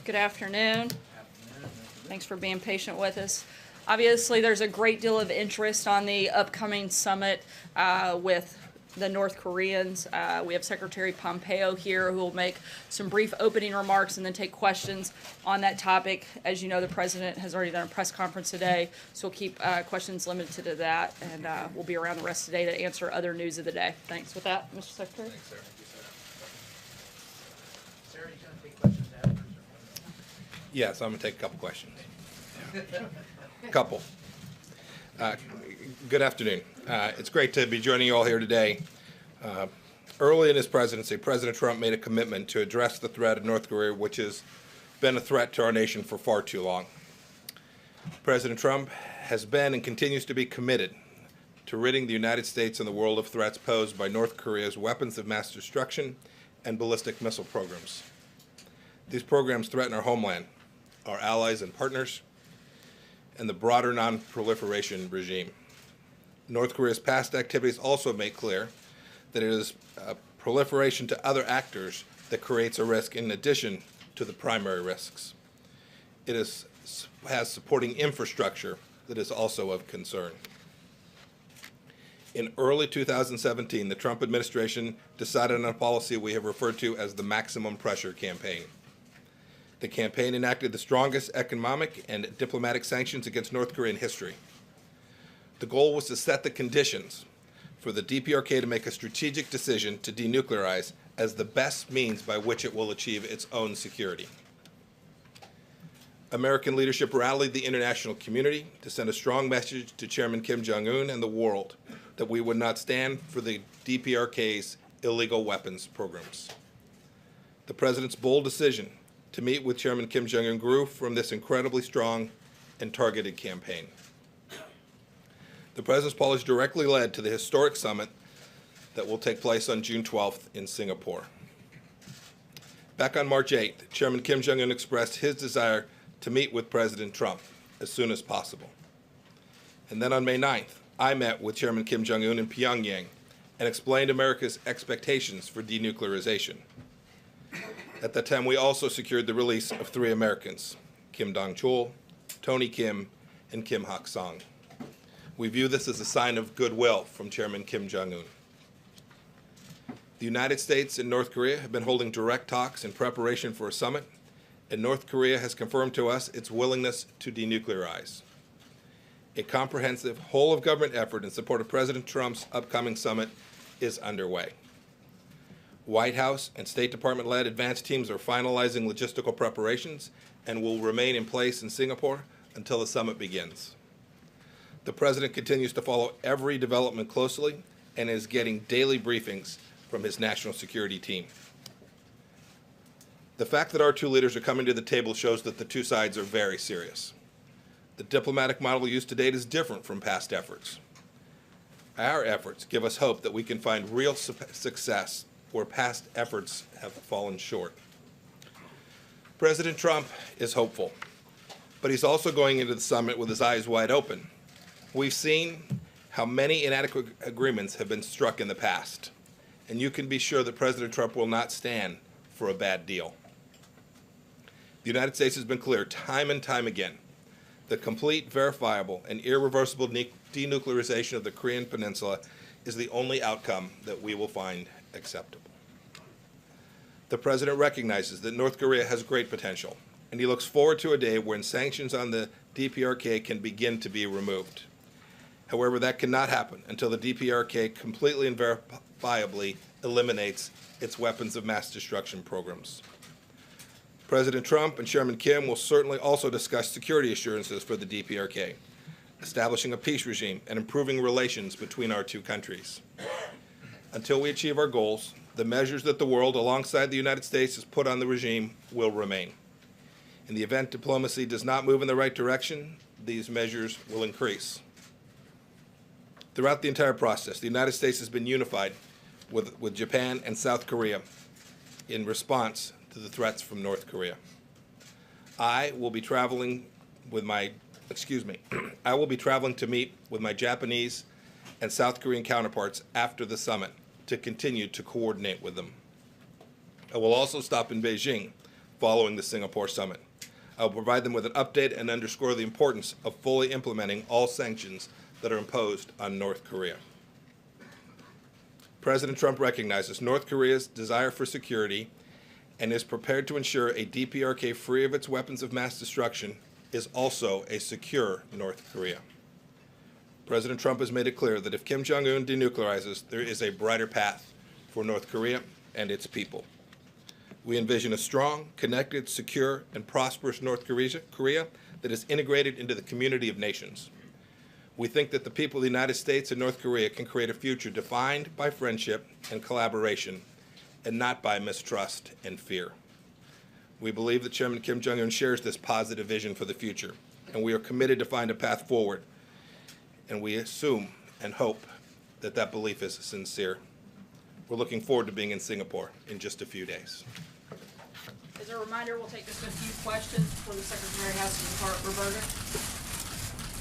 Good afternoon. Thanks for being patient with us. Obviously, there's a great deal of interest on the upcoming summit with the North Koreans. We have Secretary Pompeo here who will make some brief opening remarks and then take questions on that topic. As you know, the President has already done a press conference today, so we'll keep questions limited to that, and we'll be around the rest of the day to answer other news of the day. Thanks. With that, Mr. Secretary. Thanks, Sarah. Sarah, you going to take questions now? Yes, I'm going to take a couple questions. Couple. Good afternoon. It's great to be joining you all here today. Early in his presidency, President Trump made a commitment to address the threat of North Korea, which has been a threat to our nation for far too long. President Trump has been and continues to be committed to ridding the United States and the world of threats posed by North Korea's weapons of mass destruction and ballistic missile programs. These programs threaten our homeland, our allies and partners, and the broader non-proliferation regime. North Korea's past activities also make clear that it is proliferation to other actors that creates a risk in addition to the primary risks. It has supporting infrastructure that is also of concern. In early 2017, the Trump administration decided on a policy we have referred to as the maximum pressure campaign. The campaign enacted the strongest economic and diplomatic sanctions against North Korea in history. The goal was to set the conditions for the DPRK to make a strategic decision to denuclearize as the best means by which it will achieve its own security. American leadership rallied the international community to send a strong message to Chairman Kim Jong-un and the world that we would not stand for the DPRK's illegal weapons programs. The President's bold decision to meet with Chairman Kim Jong-un grew from this incredibly strong and targeted campaign. The President's policy directly led to the historic summit that will take place on June 12th in Singapore. Back on March 8th, Chairman Kim Jong-un expressed his desire to meet with President Trump as soon as possible. And then on May 9th, I met with Chairman Kim Jong-un in Pyongyang and explained America's expectations for denuclearization. At that time, we also secured the release of 3 Americans, Kim Dong-chul, Tony Kim, and Kim Hak-song. We view this as a sign of goodwill from Chairman Kim Jong-un. The United States and North Korea have been holding direct talks in preparation for a summit, and North Korea has confirmed to us its willingness to denuclearize. A comprehensive whole-of-government effort in support of President Trump's upcoming summit is underway. White House and State Department-led advance teams are finalizing logistical preparations and will remain in place in Singapore until the summit begins. The President continues to follow every development closely and is getting daily briefings from his national security team. The fact that our 2 leaders are coming to the table shows that the 2 sides are very serious. The diplomatic model used to date is different from past efforts. Our efforts give us hope that we can find real success where past efforts have fallen short. President Trump is hopeful, but he's also going into the summit with his eyes wide open. We've seen how many inadequate agreements have been struck in the past, and you can be sure that President Trump will not stand for a bad deal. The United States has been clear time and time again: the complete, verifiable, and irreversible denuclearization of the Korean Peninsula is the only outcome that we will find acceptable. The President recognizes that North Korea has great potential, and he looks forward to a day when sanctions on the DPRK can begin to be removed. However, that cannot happen until the DPRK completely and verifiably eliminates its weapons of mass destruction programs. President Trump and Chairman Kim will certainly also discuss security assurances for the DPRK, establishing a peace regime and improving relations between our 2 countries. Until we achieve our goals, the measures that the world, alongside the United States, has put on the regime will remain. In the event diplomacy does not move in the right direction, these measures will increase. Throughout the entire process, the United States has been unified with Japan and South Korea in response to the threats from North Korea. I will be traveling to meet with my Japanese and South Korean counterparts after the summit to continue to coordinate with them. I will also stop in Beijing following the Singapore summit. I will provide them with an update and underscore the importance of fully implementing all sanctions that are imposed on North Korea. President Trump recognizes North Korea's desire for security and is prepared to ensure a DPRK free of its weapons of mass destruction is also a secure North Korea. President Trump has made it clear that if Kim Jong-un denuclearizes, there is a brighter path for North Korea and its people. We envision a strong, connected, secure, and prosperous North Korea that is integrated into the community of nations. We think that the people of the United States and North Korea can create a future defined by friendship and collaboration, and not by mistrust and fear. We believe that Chairman Kim Jong-un shares this positive vision for the future, and we are committed to find a path forward. And we assume and hope that that belief is sincere. We're looking forward to being in Singapore in just a few days. As a reminder, we'll take just a few questions before the Secretary has to depart. Roberta?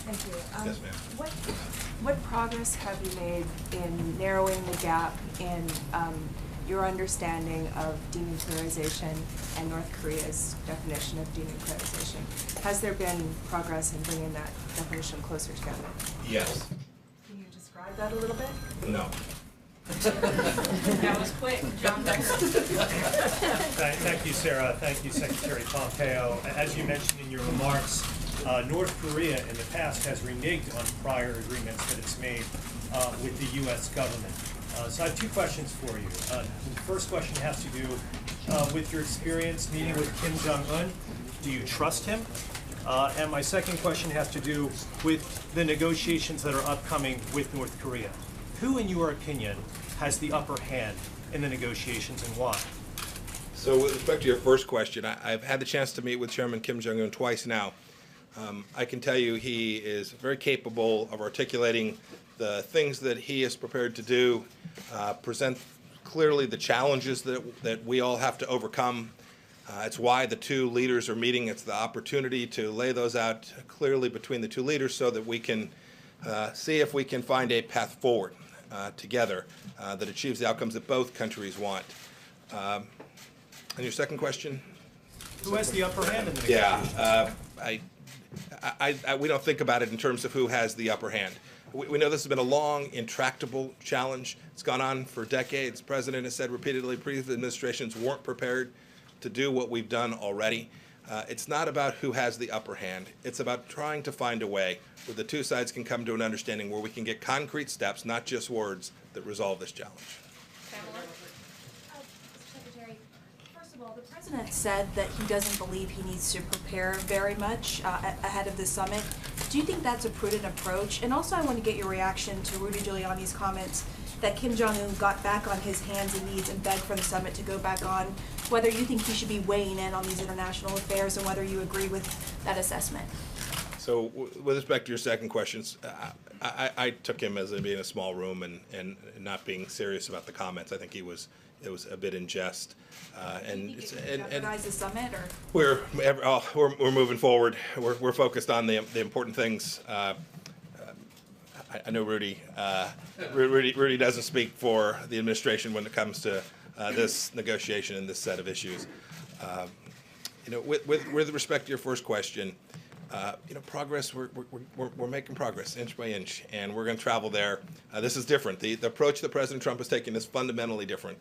Thank you. Yes, ma'am. What progress have you made in narrowing the gap in your understanding of denuclearization and North Korea's definition of denuclearization? Has there been progress in bringing that definition closer together? Yes. Can you describe that a little bit? No. That was quick. John Becker? Thank you, Sarah. Thank you, Secretary Pompeo. As you mentioned in your remarks, North Korea in the past has reneged on prior agreements that it's made with the U.S. government. So I have two questions for you. The first question has to do with your experience meeting with Kim Jong-un. Do you trust him? And my second question has to do with the negotiations that are upcoming with North Korea. Who, in your opinion, has the upper hand in the negotiations and why? So with respect to your first question, I've had the chance to meet with Chairman Kim Jong-un twice now. I can tell you he is very capable of articulating the things that he is prepared to do, present clearly the challenges that we all have to overcome. It's why the two leaders are meeting. It's the opportunity to lay those out clearly between the two leaders so that we can see if we can find a path forward together that achieves the outcomes that both countries want. And your second question? Who has the upper hand in the negotiations? Yeah, we don't think about it in terms of who has the upper hand. We know this has been a long, intractable challenge. It's gone on for decades. The president has said repeatedly previous administrations weren't prepared to do what we've done already. It's not about who has the upper hand. It's about trying to find a way where the two sides can come to an understanding where we can get concrete steps, not just words, that resolve this challenge. Pamela? Mr. Secretary, first of all, the President said that he doesn't believe he needs to prepare very much ahead of the summit. Do you think that's a prudent approach? And also I want to get your reaction to Rudy Giuliani's comments that Kim Jong-un got back on his hands and knees and begged for the summit to go back on, whether you think he should be weighing in on these international affairs and whether you agree with that assessment. So with respect to your second questions, I took him as being a small room and not being serious about the comments. I think it was a bit in jest. Do you think it could jeopardize the summit, or? We're moving forward. We're focused on the important things. I know Rudy. Rudy doesn't speak for the administration when it comes to this negotiation and this set of issues. With respect to your first question, progress. We're making progress inch by inch, and we're going to travel there. This is different. The approach that President Trump has taken is fundamentally different.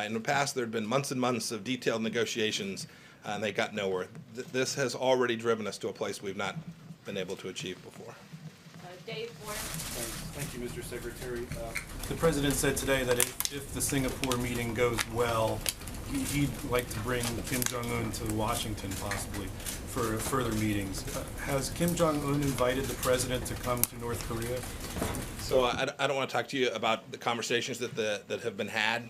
In the past, there had been months and months of detailed negotiations, and they got nowhere. This has already driven us to a place we've not been able to achieve before. Dave Boyer? Thank you, Mr. Secretary. The President said today that if the Singapore meeting goes well, he'd like to bring Kim Jong-un to Washington possibly for further meetings. Has Kim Jong-un invited the President to come to North Korea? So I don't want to talk to you about the conversations that have been had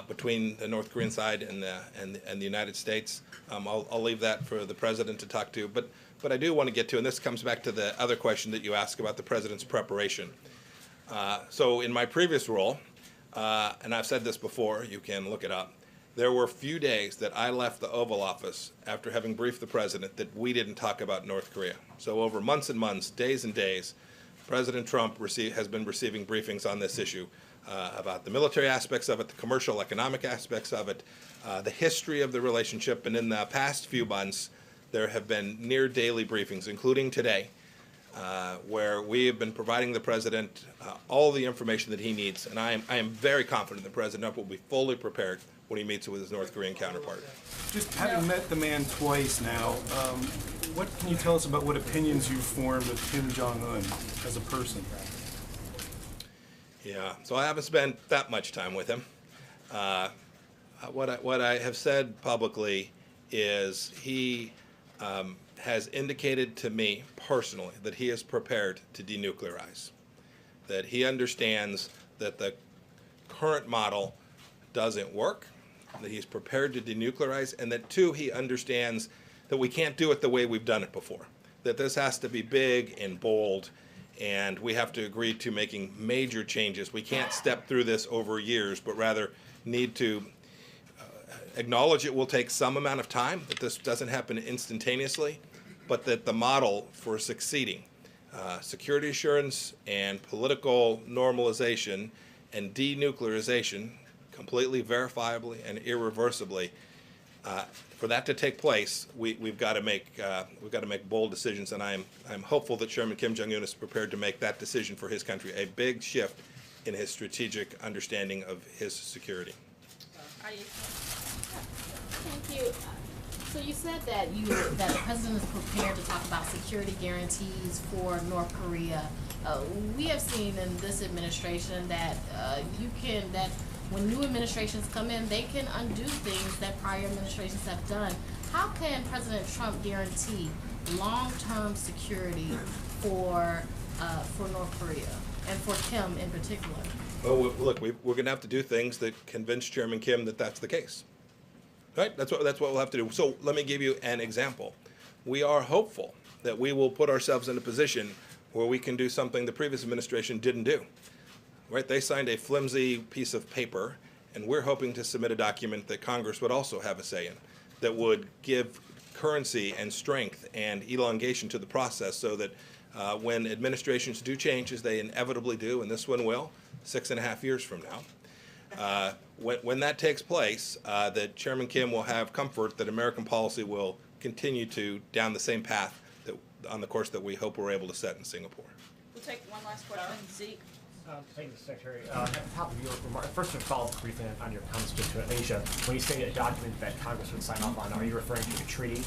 between the North Korean side and the United States. I'll leave that for the President to talk to. But I do want to get to, and this comes back to the other question that you asked about the President's preparation. So in my previous role, and I've said this before, you can look it up, there were few days that I left the Oval Office after having briefed the President that we didn't talk about North Korea. So over months and months, days and days, President Trump has been receiving briefings on this issue about the military aspects of it, the commercial, economic aspects of it, the history of the relationship, and in the past few months, there have been near daily briefings, including today, where we have been providing the President all the information that he needs, and I am very confident the President will be fully prepared when he meets with his North Korean counterpart. Just having met the man twice now, what can you tell us about what opinions you've formed of Kim Jong-un as a person? Yeah, so I haven't spent that much time with him. What I have said publicly is he has indicated to me personally that he is prepared to denuclearize, that he understands that the current model doesn't work, that he's prepared to denuclearize, and that two, he understands that we can't do it the way we've done it before, that this has to be big and bold, and we have to agree to making major changes. We can't step through this over years, but rather need to acknowledge it will take some amount of time, that this doesn't happen instantaneously, but that the model for succeeding, security assurance and political normalization and denuclearization, completely verifiably and irreversibly, for that to take place, we've got to make bold decisions, and I'm hopeful that Chairman Kim Jong-un is prepared to make that decision for his country, a big shift in his strategic understanding of his security. Thank you. So you said that the president is prepared to talk about security guarantees for North Korea. We have seen in this administration that when new administrations come in, they can undo things that prior administrations have done. How can President Trump guarantee long-term security for North Korea and for Kim in particular? Well, look, we're going to have to do things that convince Chairman Kim that that's the case. Right? That's what we'll have to do. So let me give you an example. We are hopeful that we will put ourselves in a position where we can do something the previous administration didn't do. Right? They signed a flimsy piece of paper, and we're hoping to submit a document that Congress would also have a say in, that would give currency and strength and elongation to the process so that when administrations do change, as they inevitably do, and this one will, 6.5 years from now, when that takes place, that Chairman Kim will have comfort that American policy will continue to down the same path on the course that we hope we're able to set in Singapore. We'll take one last question. Zeke. Thank you, Secretary. At the top of your remark, first to follow up briefly on your comments to Asia, when you say a document that Congress would sign off on, are you referring to a treaty?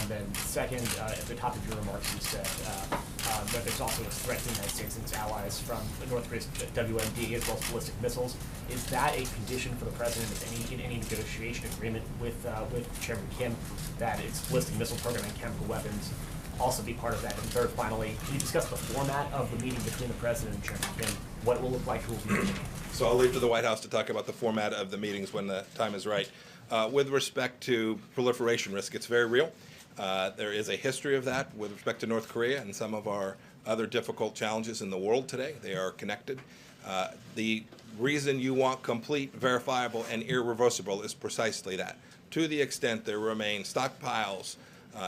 Then second, at the top of your remarks, you said that there's also a threat to the United States and its allies from North Korea's WMD as well as ballistic missiles. Is that a condition for the president in any negotiation agreement with Chairman Kim that its ballistic missile program and chemical weapons also be part of that? And third, finally, can you discuss the format of the meeting between the president and Chairman Kim? What it will look like, who will be there? So I'll leave to the White House to talk about the format of the meetings when the time is right. With respect to proliferation risk, it's very real. There is a history of that with respect to North Korea and some of our other difficult challenges in the world today. They are connected. The reason you want complete, verifiable, and irreversible is precisely that. To the extent there remain stockpiles,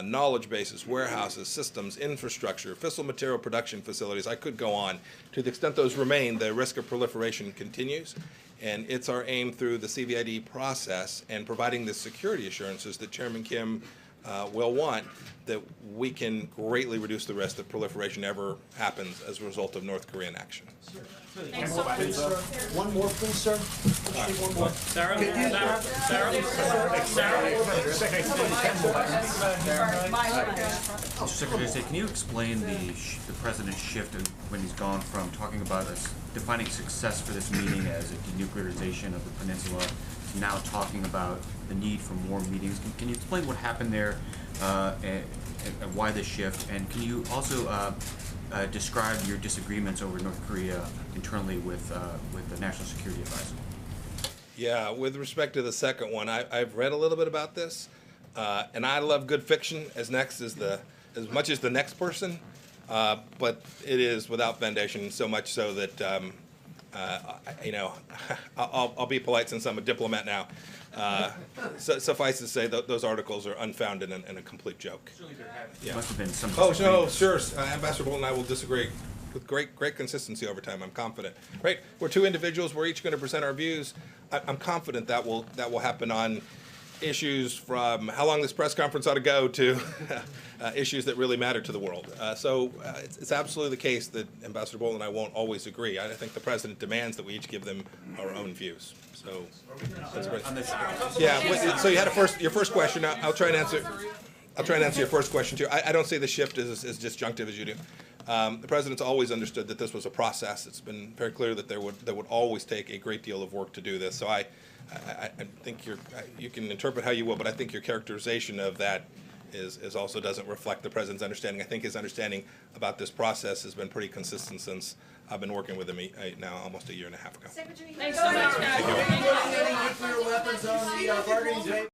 knowledge bases, warehouses, systems, infrastructure, fissile material production facilities, I could go on. To the extent those remain, the risk of proliferation continues, and it's our aim through the CVID process and providing the security assurances that Chairman Kim will want that we can greatly reduce the risk that proliferation ever happens as a result of North Korean action. Thanks so much. One more, please, sir. One more. Mr. Secretary, can you explain the president's shift when he's gone from talking about defining success for this meeting as a denuclearization of the peninsula to now talking about the need for more meetings? Can you explain what happened there and why this shift? And can you also describe your disagreements over North Korea internally with the National Security Advisor? Yeah, with respect to the second one, I've read a little bit about this, and I love good fiction as much as the next person, but it is without foundation, so much so that I'll be polite since I'm a diplomat now. Suffice to say, those articles are unfounded and a complete joke. There must have been some Oh, no, disagreements. sure. Ambassador Bolton and I will disagree with great consistency over time. I'm confident. Right? We're two individuals. We're each going to present our views. I'm confident that will happen on issues from how long this press conference ought to go to issues that really matter to the world. It's absolutely the case that Ambassador Bolton and I won't always agree. I think the president demands that we each give them our own views. So that's great. Yeah. So you had your first question. I'll try and answer. I'll try and answer your first question too. I don't see the shift as disjunctive as you do. The president's always understood that this was a process. It's been very clear that there would always take a great deal of work to do this. So I think you can interpret how you will, but I think your characterization of that is also doesn't reflect the president's understanding. I think his understanding about this process has been pretty consistent since I've been working with him now almost a year and a half ago. Thanks so much, guys. Nuclear weapons on the bargaining table.